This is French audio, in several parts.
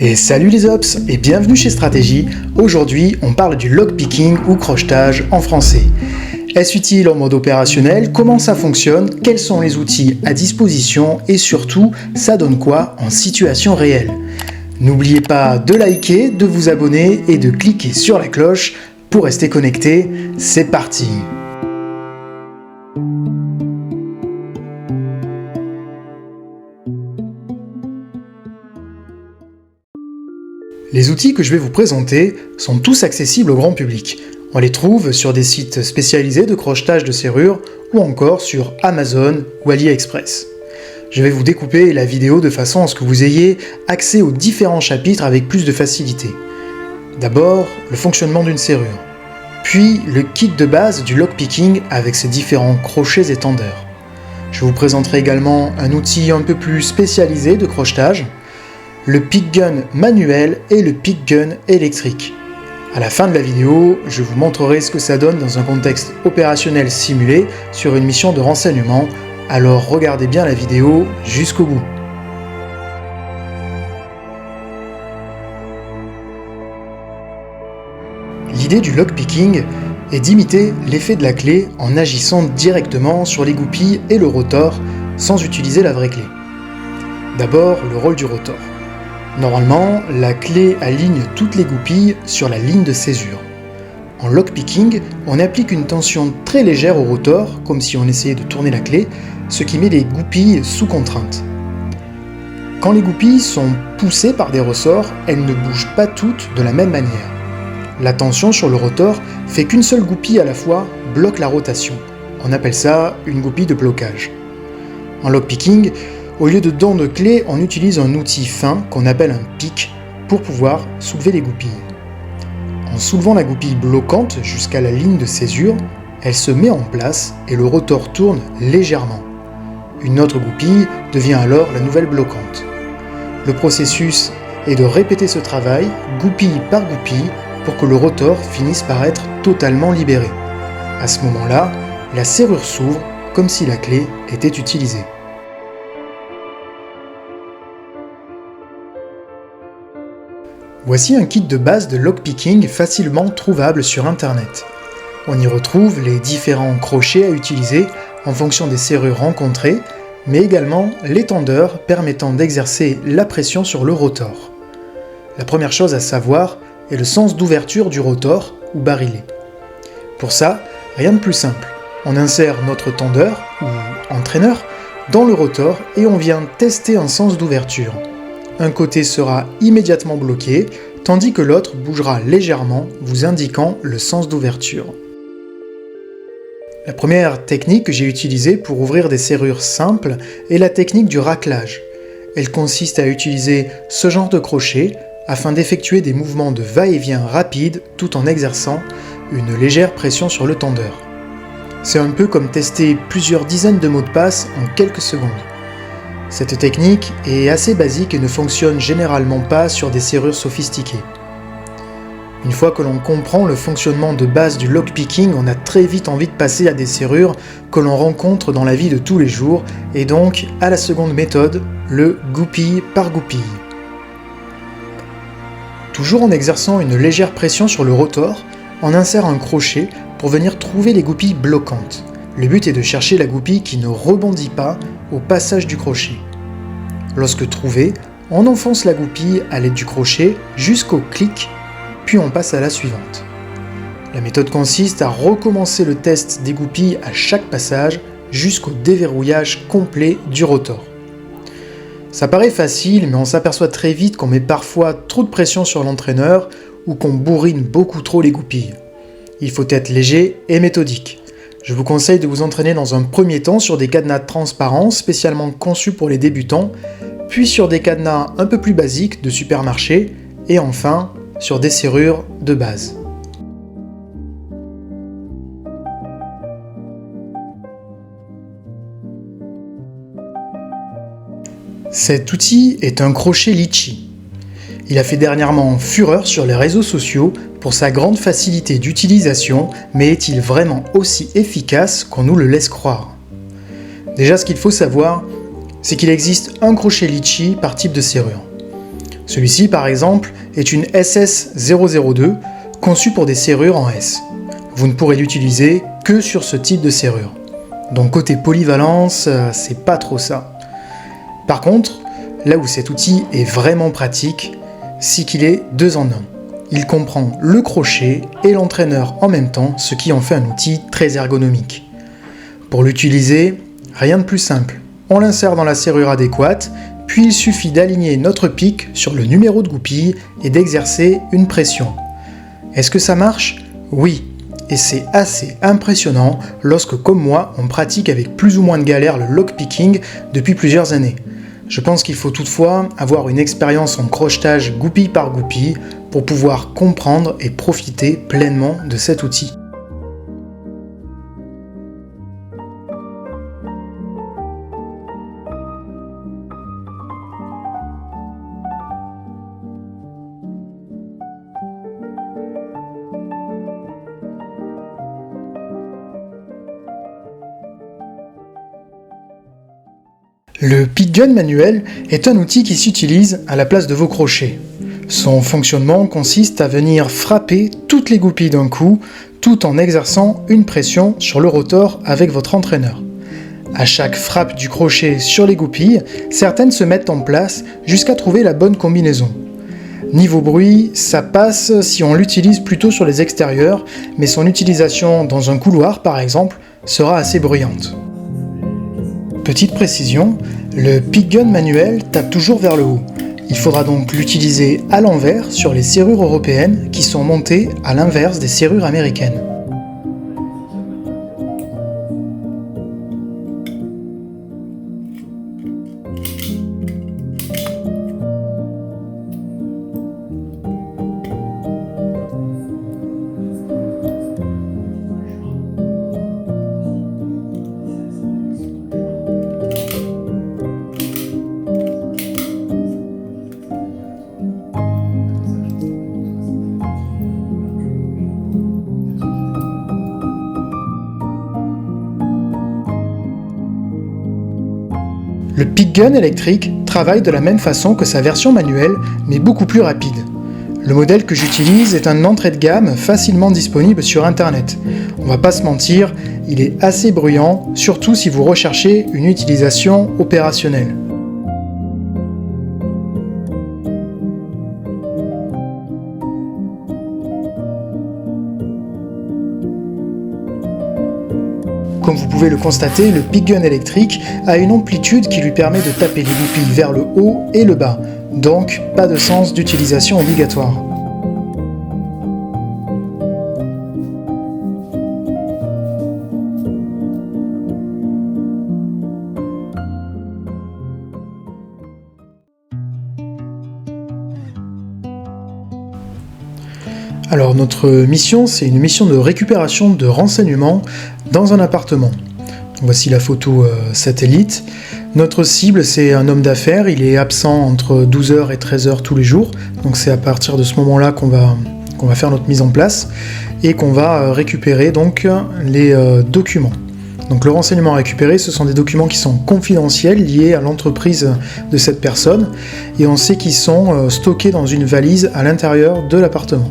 Et salut les ops et bienvenue chez Stratégie. Aujourd'hui, on parle du lockpicking ou crochetage en français. Est-ce utile en mode opérationnel? Comment ça fonctionne? Quels sont les outils à disposition? Et surtout, ça donne quoi en situation réelle? N'oubliez pas de liker, de vous abonner et de cliquer sur la cloche pour rester connecté. C'est parti! Les outils que je vais vous présenter sont tous accessibles au grand public. On les trouve sur des sites spécialisés de crochetage de serrures ou encore sur Amazon ou AliExpress. Je vais vous découper la vidéo de façon à ce que vous ayez accès aux différents chapitres avec plus de facilité. D'abord, le fonctionnement d'une serrure, puis le kit de base du lockpicking avec ses différents crochets et tendeurs. Je vous présenterai également un outil un peu plus spécialisé de crochetage, le pick gun manuel et le pick gun électrique. À la fin de la vidéo, je vous montrerai ce que ça donne dans un contexte opérationnel simulé sur une mission de renseignement, alors regardez bien la vidéo jusqu'au bout. L'idée du lockpicking est d'imiter l'effet de la clé en agissant directement sur les goupilles et le rotor sans utiliser la vraie clé. D'abord, le rôle du rotor. Normalement, la clé aligne toutes les goupilles sur la ligne de césure. En lockpicking, on applique une tension très légère au rotor, comme si on essayait de tourner la clé, ce qui met les goupilles sous contrainte. Quand les goupilles sont poussées par des ressorts, elles ne bougent pas toutes de la même manière. La tension sur le rotor fait qu'une seule goupille à la fois bloque la rotation. On appelle ça une goupille de blocage. En lockpicking, au lieu de dents de clé, on utilise un outil fin qu'on appelle un pic pour pouvoir soulever les goupilles. En soulevant la goupille bloquante jusqu'à la ligne de césure, elle se met en place et le rotor tourne légèrement. Une autre goupille devient alors la nouvelle bloquante. Le processus est de répéter ce travail, goupille par goupille, pour que le rotor finisse par être totalement libéré. À ce moment-là, la serrure s'ouvre comme si la clé était utilisée. Voici un kit de base de lockpicking facilement trouvable sur internet. On y retrouve les différents crochets à utiliser en fonction des serrures rencontrées, mais également les tendeurs permettant d'exercer la pression sur le rotor. La première chose à savoir est le sens d'ouverture du rotor ou barillet. Pour ça, rien de plus simple. On insère notre tendeur ou entraîneur dans le rotor et on vient tester un sens d'ouverture. Un côté sera immédiatement bloqué, tandis que l'autre bougera légèrement, vous indiquant le sens d'ouverture. La première technique que j'ai utilisée pour ouvrir des serrures simples est la technique du raclage. Elle consiste à utiliser ce genre de crochet afin d'effectuer des mouvements de va-et-vient rapides tout en exerçant une légère pression sur le tendeur. C'est un peu comme tester plusieurs dizaines de mots de passe en quelques secondes. Cette technique est assez basique et ne fonctionne généralement pas sur des serrures sophistiquées. Une fois que l'on comprend le fonctionnement de base du lockpicking, on a très vite envie de passer à des serrures que l'on rencontre dans la vie de tous les jours, et donc à la seconde méthode, le goupille par goupille. Toujours en exerçant une légère pression sur le rotor, on insère un crochet pour venir trouver les goupilles bloquantes. Le but est de chercher la goupille qui ne rebondit pas au passage du crochet. Lorsque trouvé, on enfonce la goupille à l'aide du crochet jusqu'au clic, puis on passe à la suivante. La méthode consiste à recommencer le test des goupilles à chaque passage jusqu'au déverrouillage complet du rotor. Ça paraît facile, mais on s'aperçoit très vite qu'on met parfois trop de pression sur l'entraîneur ou qu'on bourrine beaucoup trop les goupilles. Il faut être léger et méthodique. Je vous conseille de vous entraîner dans un premier temps sur des cadenas transparents spécialement conçus pour les débutants, puis sur des cadenas un peu plus basiques de supermarché, et enfin sur des serrures de base. Cet outil est un crochet litchi. Il a fait dernièrement fureur sur les réseaux sociaux pour sa grande facilité d'utilisation, mais est-il vraiment aussi efficace qu'on nous le laisse croire? Déjà, ce qu'il faut savoir, c'est qu'il existe un crochet litchi par type de serrure. Celui-ci, par exemple, est une SS002 conçue pour des serrures en S. Vous ne pourrez l'utiliser que sur ce type de serrure. Donc côté polyvalence, c'est pas trop ça. Par contre, là où cet outil est vraiment pratique, c'est qu'il est 2 en 1. Il comprend le crochet et l'entraîneur en même temps, ce qui en fait un outil très ergonomique. Pour l'utiliser, rien de plus simple. On l'insère dans la serrure adéquate, puis il suffit d'aligner notre pic sur le numéro de goupille et d'exercer une pression. Est-ce que ça marche ? Oui, et c'est assez impressionnant lorsque, comme moi, on pratique avec plus ou moins de galère le lockpicking depuis plusieurs années. Je pense qu'il faut toutefois avoir une expérience en crochetage goupille par goupille pour pouvoir comprendre et profiter pleinement de cet outil. Le pick gun manuel est un outil qui s'utilise à la place de vos crochets. Son fonctionnement consiste à venir frapper toutes les goupilles d'un coup, tout en exerçant une pression sur le rotor avec votre entraîneur. À chaque frappe du crochet sur les goupilles, certaines se mettent en place jusqu'à trouver la bonne combinaison. Niveau bruit, ça passe si on l'utilise plutôt sur les extérieurs, mais son utilisation dans un couloir par exemple sera assez bruyante. Petite précision, le pick gun manuel tape toujours vers le haut. Il faudra donc l'utiliser à l'envers sur les serrures européennes qui sont montées à l'inverse des serrures américaines. Le pick gun électrique travaille de la même façon que sa version manuelle, mais beaucoup plus rapide. Le modèle que j'utilise est un entrée de gamme facilement disponible sur internet. On va pas se mentir, il est assez bruyant, surtout si vous recherchez une utilisation opérationnelle. Comme vous pouvez le constater, le pick gun électrique a une amplitude qui lui permet de taper les goupilles vers le haut et le bas, donc pas de sens d'utilisation obligatoire. Alors notre mission, c'est une mission de récupération de renseignements dans un appartement. Voici la photo satellite. Notre cible, c'est un homme d'affaires, il est absent entre 12h et 13h tous les jours, donc c'est à partir de ce moment-là qu'on va faire notre mise en place et qu'on va récupérer donc les documents. Donc le renseignement récupéré, ce sont des documents qui sont confidentiels, liés à l'entreprise de cette personne, et on sait qu'ils sont stockés dans une valise à l'intérieur de l'appartement.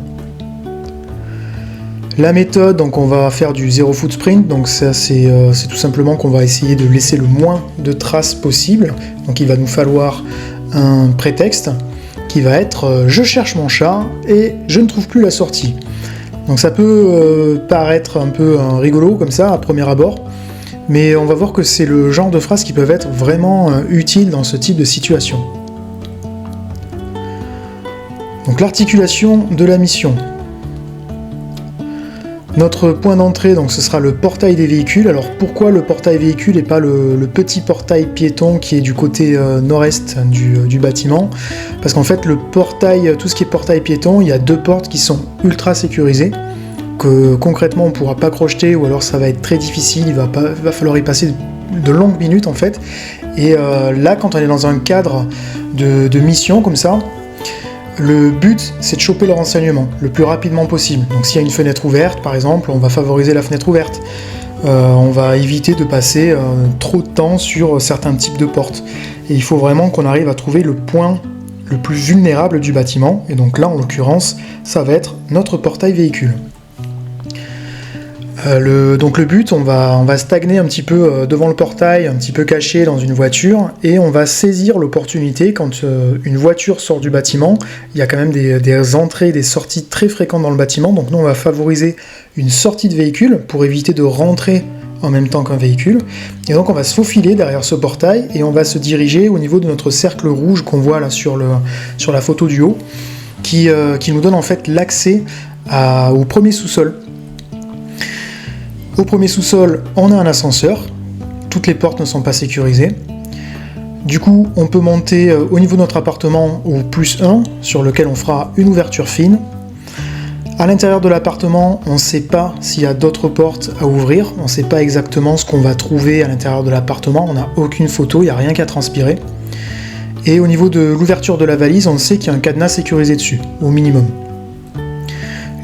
La méthode, donc on va faire du zéro footprint, donc ça c'est tout simplement qu'on va essayer de laisser le moins de traces possible. Donc il va nous falloir un prétexte qui va être je cherche mon chat et je ne trouve plus la sortie. Donc ça peut paraître un peu rigolo comme ça à premier abord, mais on va voir que c'est le genre de phrases qui peuvent être vraiment utiles dans ce type de situation. Donc l'articulation de la mission. Notre point d'entrée, donc ce sera le portail des véhicules. Alors pourquoi le portail véhicule et pas le petit portail piéton qui est du côté nord-est du bâtiment? Parce qu'en fait le portail, tout ce qui est portail piéton, il y a 2 portes qui sont ultra sécurisées, que concrètement on ne pourra pas crocheter ou alors ça va être très difficile, il va falloir y passer de longues minutes en fait. Et là quand on est dans un cadre de mission comme ça, le but, c'est de choper le renseignement le plus rapidement possible. Donc s'il y a une fenêtre ouverte, par exemple, on va favoriser la fenêtre ouverte. On va éviter de passer trop de temps sur certains types de portes. Et il faut vraiment qu'on arrive à trouver le point le plus vulnérable du bâtiment, et donc là en l'occurrence ça va être notre portail véhicule. Donc le but, on va stagner un petit peu devant le portail, un petit peu caché dans une voiture, et on va saisir l'opportunité quand une voiture sort du bâtiment. Il y a quand même des entrées et des sorties très fréquentes dans le bâtiment, donc nous on va favoriser une sortie de véhicule pour éviter de rentrer en même temps qu'un véhicule, et donc on va se faufiler derrière ce portail et on va se diriger au niveau de notre cercle rouge qu'on voit là sur la photo du haut, qui nous donne en fait l'accès au premier sous-sol. Au premier sous-sol, on a un ascenseur, toutes les portes ne sont pas sécurisées. Du coup, on peut monter au niveau de notre appartement au +1, sur lequel on fera une ouverture fine. À l'intérieur de l'appartement, on ne sait pas s'il y a d'autres portes à ouvrir, on ne sait pas exactement ce qu'on va trouver à l'intérieur de l'appartement, on n'a aucune photo, il n'y a rien qu'à transpirer. Et au niveau de l'ouverture de la valise, on sait qu'il y a un cadenas sécurisé dessus, au minimum.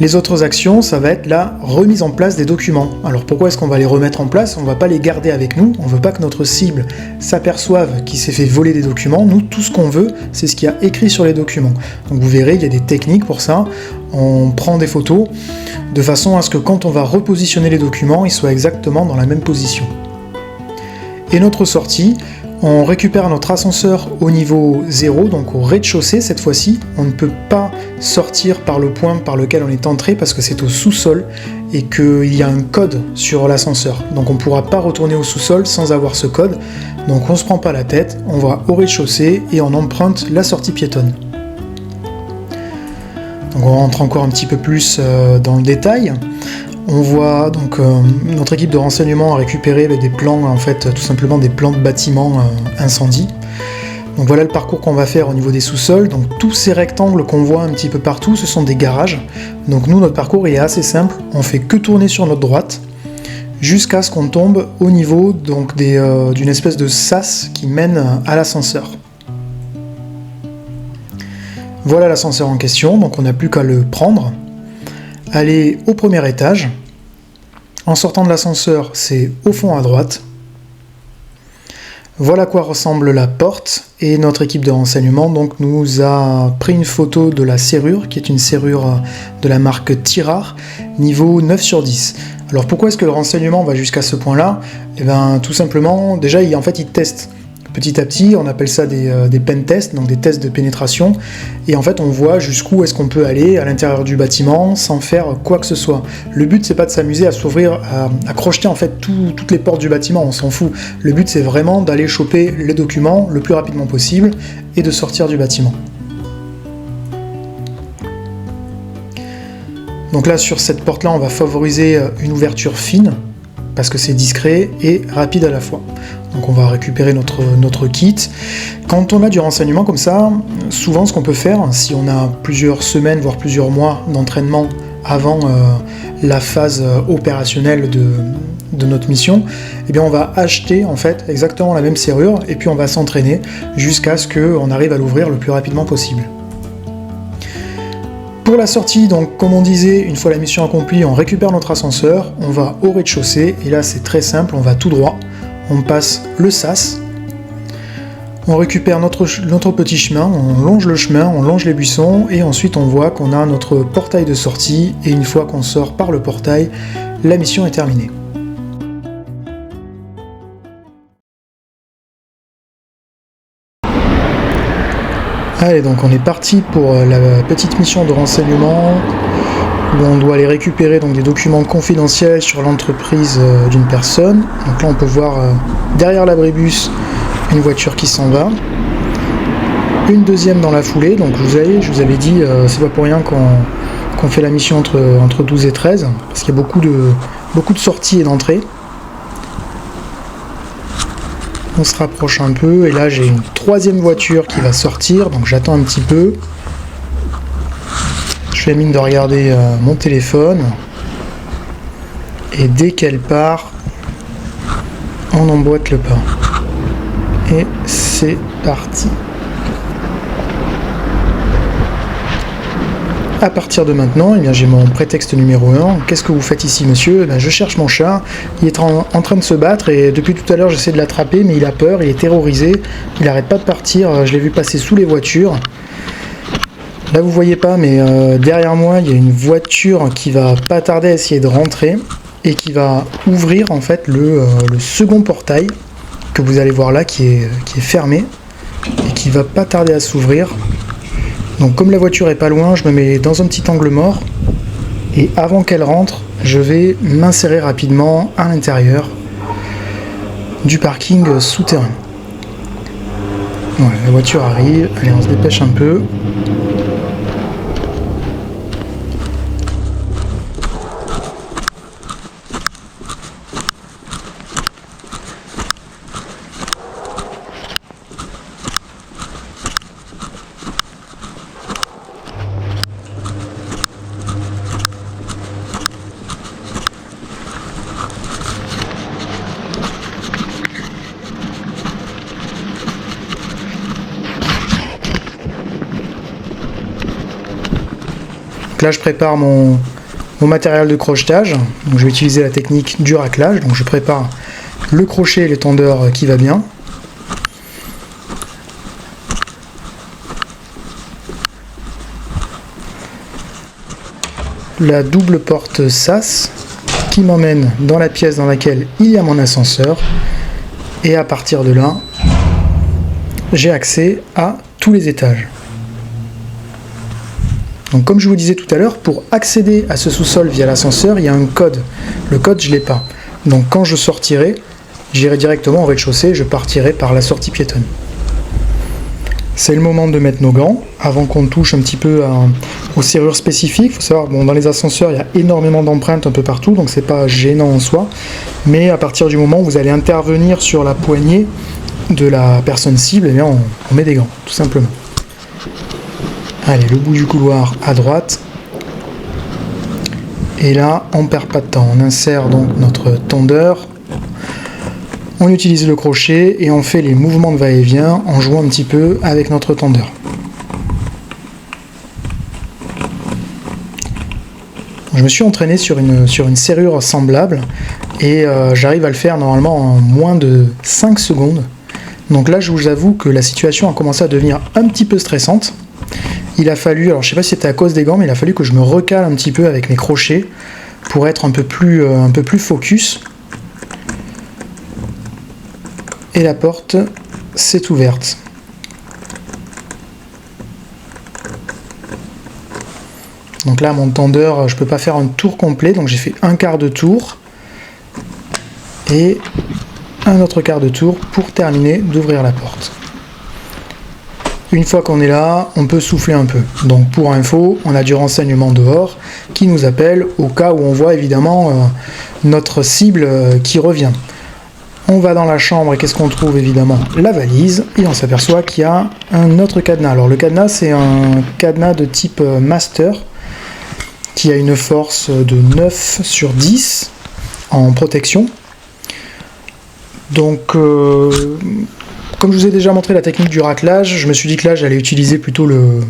Les autres actions, ça va être la remise en place des documents. Alors pourquoi est-ce qu'on va les remettre en place? On ne va pas les garder avec nous, on ne veut pas que notre cible s'aperçoive qu'il s'est fait voler des documents. Nous, tout ce qu'on veut, c'est ce qu'il y a écrit sur les documents. Donc vous verrez, il y a des techniques pour ça. On prend des photos de façon à ce que quand on va repositionner les documents, ils soient exactement dans la même position. Et notre sortie, on récupère notre ascenseur au niveau 0, donc au rez-de-chaussée cette fois-ci. On ne peut pas sortir par le point par lequel on est entré parce que c'est au sous-sol et qu'il y a un code sur l'ascenseur. Donc on ne pourra pas retourner au sous-sol sans avoir ce code. Donc on ne se prend pas la tête, on va au rez-de-chaussée et on emprunte la sortie piétonne. Donc on rentre encore un petit peu plus dans le détail. On voit donc notre équipe de renseignement a récupéré des plans, en fait tout simplement des plans de bâtiments incendie. Donc voilà le parcours qu'on va faire au niveau des sous-sols. Donc tous ces rectangles qu'on voit un petit peu partout, ce sont des garages. Donc nous, notre parcours il est assez simple, on fait que tourner sur notre droite jusqu'à ce qu'on tombe au niveau donc d'une espèce de sas qui mène à l'ascenseur. Voilà l'ascenseur en question, donc on n'a plus qu'à le prendre. Aller au premier étage. En sortant de l'ascenseur, c'est au fond à droite. Voilà à quoi ressemble la porte, et notre équipe de renseignement donc nous a pris une photo de la serrure, qui est une serrure de la marque Tirard, niveau 9 sur 10. Alors pourquoi est-ce que le renseignement va jusqu'à ce point-là? Eh bien tout simplement, déjà il teste. Petit à petit, on appelle ça des pen tests, donc des tests de pénétration, et en fait on voit jusqu'où est-ce qu'on peut aller à l'intérieur du bâtiment sans faire quoi que ce soit. Le but c'est pas de s'amuser à s'ouvrir, à crocheter en fait toutes les portes du bâtiment, on s'en fout. Le but c'est vraiment d'aller choper les documents le plus rapidement possible et de sortir du bâtiment. Donc là sur cette porte là on va favoriser une ouverture fine, parce que c'est discret et rapide à la fois. Donc on va récupérer notre kit. Quand on a du renseignement comme ça, souvent ce qu'on peut faire, si on a plusieurs semaines, voire plusieurs mois d'entraînement avant la phase opérationnelle de notre mission, eh bien on va acheter en fait exactement la même serrure et puis on va s'entraîner jusqu'à ce qu'on arrive à l'ouvrir le plus rapidement possible. Pour la sortie, donc comme on disait, une fois la mission accomplie, on récupère notre ascenseur, on va au rez-de-chaussée, et là c'est très simple, on va tout droit, on passe le sas, on récupère notre petit chemin, on longe le chemin, on longe les buissons, et ensuite on voit qu'on a notre portail de sortie, et une fois qu'on sort par le portail, la mission est terminée. Allez, donc on est parti pour la petite mission de renseignement où on doit aller récupérer donc des documents confidentiels sur l'entreprise d'une personne. Donc là on peut voir derrière l'abribus une voiture qui s'en va, une deuxième dans la foulée. Donc je vous avais dit, c'est pas pour rien qu'on fait la mission entre 12 et 13, parce qu'il y a beaucoup de sorties et d'entrées. On se rapproche un peu et là j'ai une troisième voiture qui va sortir, donc j'attends un petit peu. Je fais mine de regarder mon téléphone et dès qu'elle part, on emboîte le pas. Et c'est parti. À partir de maintenant, eh bien, j'ai mon prétexte numéro 1. Qu'est-ce que vous faites ici, monsieur? Eh bien, je cherche mon chat. Il est en train de se battre et depuis tout à l'heure, j'essaie de l'attraper, mais il a peur, il est terrorisé. Il n'arrête pas de partir. Je l'ai vu passer sous les voitures. Là vous voyez pas, mais derrière moi il y a une voiture qui va pas tarder à essayer de rentrer et qui va ouvrir en fait le second portail que vous allez voir là qui est fermé et qui va pas tarder à s'ouvrir. Donc comme la voiture est pas loin, je me mets dans un petit angle mort et avant qu'elle rentre, je vais m'insérer rapidement à l'intérieur du parking souterrain. Voilà, la voiture arrive, allez on se dépêche un peu. Donc là je prépare mon matériel de crochetage, donc je vais utiliser la technique du raclage, donc je prépare le crochet et les tendeurs qui va bien. La double porte sas qui m'emmène dans la pièce dans laquelle il y a mon ascenseur et à partir de là j'ai accès à tous les étages. Donc comme je vous disais tout à l'heure, pour accéder à ce sous-sol via l'ascenseur, il y a un code. Le code, je ne l'ai pas. Donc quand je sortirai, j'irai directement au rez-de-chaussée et je partirai par la sortie piétonne. C'est le moment de mettre nos gants, avant qu'on touche un petit peu aux serrures spécifiques. Il faut savoir, bon, dans les ascenseurs, il y a énormément d'empreintes un peu partout, donc c'est pas gênant en soi. Mais à partir du moment où vous allez intervenir sur la poignée de la personne cible, eh bien on met des gants, tout simplement. Allez, le bout du couloir à droite. Et là, on perd pas de temps. On insère donc notre tondeur. On utilise le crochet et on fait les mouvements de va-et-vient en jouant un petit peu avec notre tondeur. Je me suis entraîné sur une serrure semblable et j'arrive à le faire normalement en moins de 5 secondes. Donc là, je vous avoue que la situation a commencé à devenir un petit peu stressante. Il a fallu, alors je sais pas si c'était à cause des gants, mais il a fallu que je me recale un petit peu avec mes crochets pour être un peu plus focus. Et la porte s'est ouverte. Donc là, mon tendeur, je peux pas faire un tour complet, donc j'ai fait un quart de tour et un autre quart de tour pour terminer d'ouvrir la porte. Une fois qu'on est là, on peut souffler un peu. Donc pour info, on a du renseignement dehors qui nous appelle au cas où on voit évidemment notre cible qui revient. On va dans la chambre et qu'est-ce qu'on trouve évidemment? La valise, et on s'aperçoit qu'il y a un autre cadenas. Alors le cadenas, c'est un cadenas de type master qui a une force de 9 sur 10 en protection. Donc comme je vous ai déjà montré la technique du raclage, je me suis dit que là j'allais utiliser plutôt le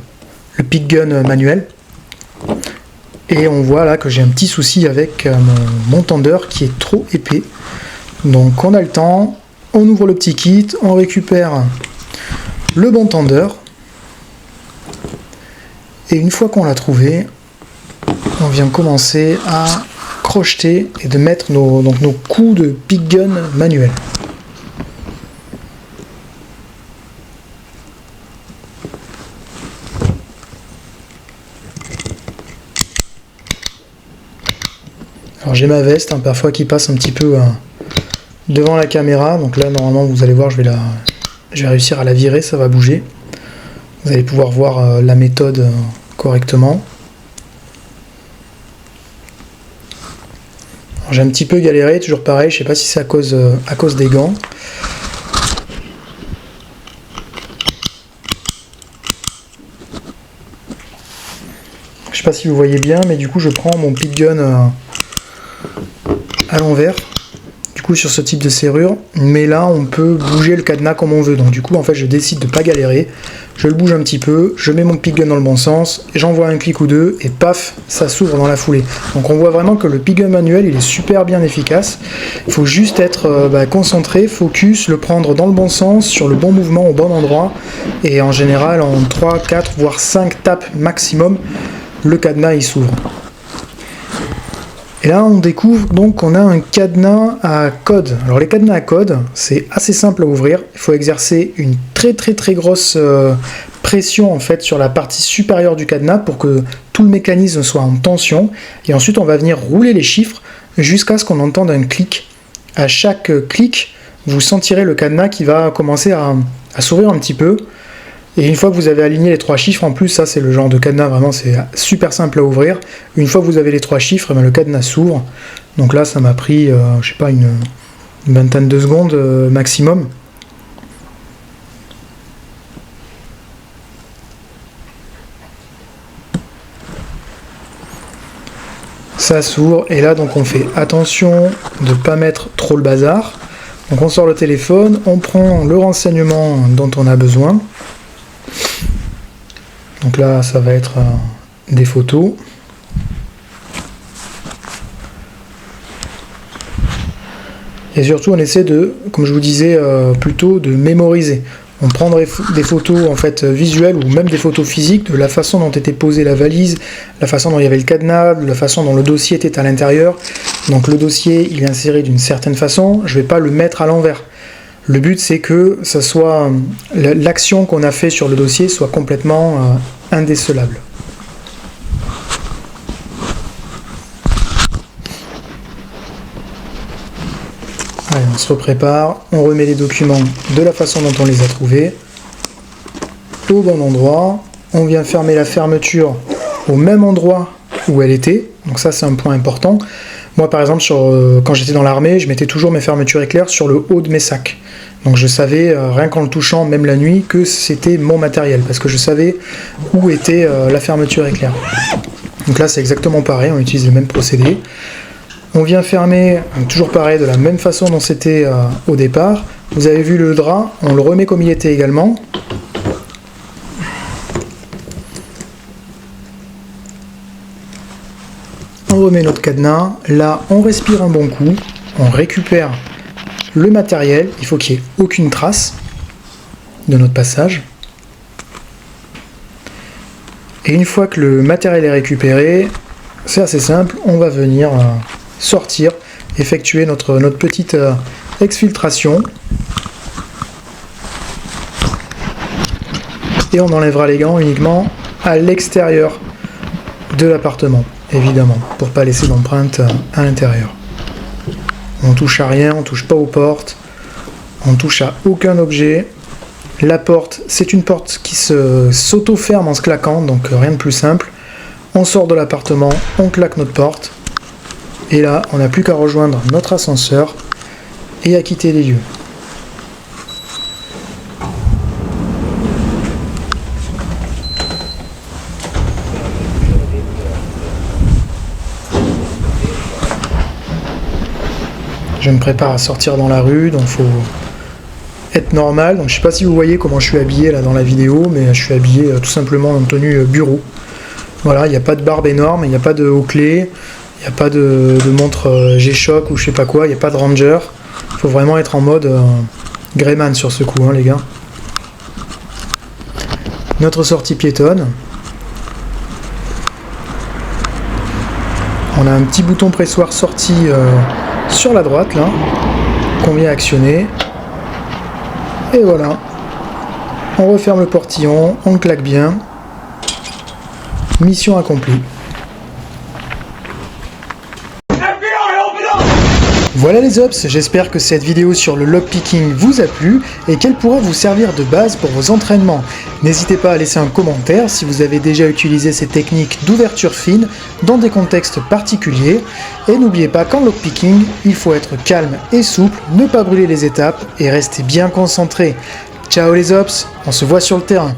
pick gun manuel. Et on voit là que j'ai un petit souci avec mon tendeur qui est trop épais. Donc on a le temps, on ouvre le petit kit, on récupère le bon tendeur. Et une fois qu'on l'a trouvé, on vient commencer à crocheter et de mettre nos coups de pick gun manuel. Alors j'ai ma veste, parfois qui passe un petit peu devant la caméra, donc là normalement vous allez voir, je vais réussir à la virer, ça va bouger. Vous allez pouvoir voir la méthode correctement. J'ai un petit peu galéré, toujours pareil, je sais pas si c'est à cause des gants. Je sais pas si vous voyez bien, mais du coup je prends mon pick gun à l'envers, du coup sur ce type de serrure, mais là on peut bouger le cadenas comme on veut, donc du coup en fait je décide de pas galérer, je le bouge un petit peu, je mets mon pick gun dans le bon sens, j'envoie un clic ou deux et paf, ça s'ouvre dans la foulée. Donc on voit vraiment que le pick gun manuel il est super bien efficace. Il faut juste être concentré, focus, le prendre dans le bon sens, sur le bon mouvement, au bon endroit. Et en général en 3, 4 voire 5 tapes maximum, le cadenas il s'ouvre. Et là, on découvre donc qu'on a un cadenas à code. Alors les cadenas à code, c'est assez simple à ouvrir. Il faut exercer une très grosse pression en fait sur la partie supérieure du cadenas pour que tout le mécanisme soit en tension. Et ensuite, on va venir rouler les chiffres jusqu'à ce qu'on entende un clic. À chaque clic, vous sentirez le cadenas qui va commencer à s'ouvrir un petit peu. Et une fois que vous avez aligné les 3 chiffres, en plus, ça c'est le genre de cadenas, vraiment c'est super simple à ouvrir. Une fois que vous avez les 3 chiffres, le cadenas s'ouvre. Donc là, ça m'a pris, je sais pas, une vingtaine de secondes maximum. Ça s'ouvre, et là donc on fait attention de ne pas mettre trop le bazar. Donc on sort le téléphone, on prend le renseignement dont on a besoin. Donc là, ça va être des photos. Et surtout, on essaie de, comme je vous disais plutôt, de mémoriser. On prend des photos en fait visuelles ou même des photos physiques de la façon dont était posée la valise, la façon dont il y avait le cadenas, de la façon dont le dossier était à l'intérieur. Donc le dossier, il est inséré d'une certaine façon. Je ne vais pas le mettre à l'envers. Le but, c'est que ça soit l'action qu'on a fait sur le dossier soit complètement indécelable. Allez, on se reprépare, on remet les documents de la façon dont on les a trouvés, au bon endroit. On vient fermer la fermeture au même endroit où elle était. Donc ça, c'est un point important. Moi, par exemple, quand j'étais dans l'armée, je mettais toujours mes fermetures éclairs sur le haut de mes sacs. Donc je savais, rien qu'en le touchant, même la nuit, que c'était mon matériel, parce que je savais où était la fermeture éclair. Donc là, c'est exactement pareil, on utilise le même procédé. On vient fermer, toujours pareil, de la même façon dont c'était au départ. Vous avez vu le drap, on le remet comme il était également. On remet notre cadenas, là on respire un bon coup, on récupère le matériel, il faut qu'il n'y ait aucune trace de notre passage. Et une fois que le matériel est récupéré, c'est assez simple, on va venir sortir, effectuer notre petite exfiltration. Et on enlèvera les gants uniquement à l'extérieur de l'appartement, évidemment, pour ne pas laisser d'empreinte à l'intérieur. On touche à rien, on touche pas aux portes, on touche à aucun objet. La porte, c'est une porte qui s'auto-ferme en se claquant, donc rien de plus simple. On sort de l'appartement, on claque notre porte, et là, on n'a plus qu'à rejoindre notre ascenseur et à quitter les lieux. Je me prépare à sortir dans la rue, donc il faut être normal. Donc je sais pas si vous voyez comment je suis habillé là dans la vidéo, mais je suis habillé tout simplement en tenue bureau. Voilà, il n'y a pas de barbe énorme, il n'y a pas de haut-clé, il n'y a pas de montre G-Shock ou je sais pas quoi, il n'y a pas de Ranger. Il faut vraiment être en mode Greyman sur ce coup, hein, les gars. Notre sortie piétonne. On a un petit bouton pressoir sortie sur la droite là, qu'on vient actionner. Et voilà. On referme le portillon, on le claque bien. Mission accomplie. Voilà les ops, j'espère que cette vidéo sur le lockpicking vous a plu et qu'elle pourra vous servir de base pour vos entraînements. N'hésitez pas à laisser un commentaire si vous avez déjà utilisé ces techniques d'ouverture fine dans des contextes particuliers. Et n'oubliez pas qu'en lockpicking, il faut être calme et souple, ne pas brûler les étapes et rester bien concentré. Ciao les ops, on se voit sur le terrain.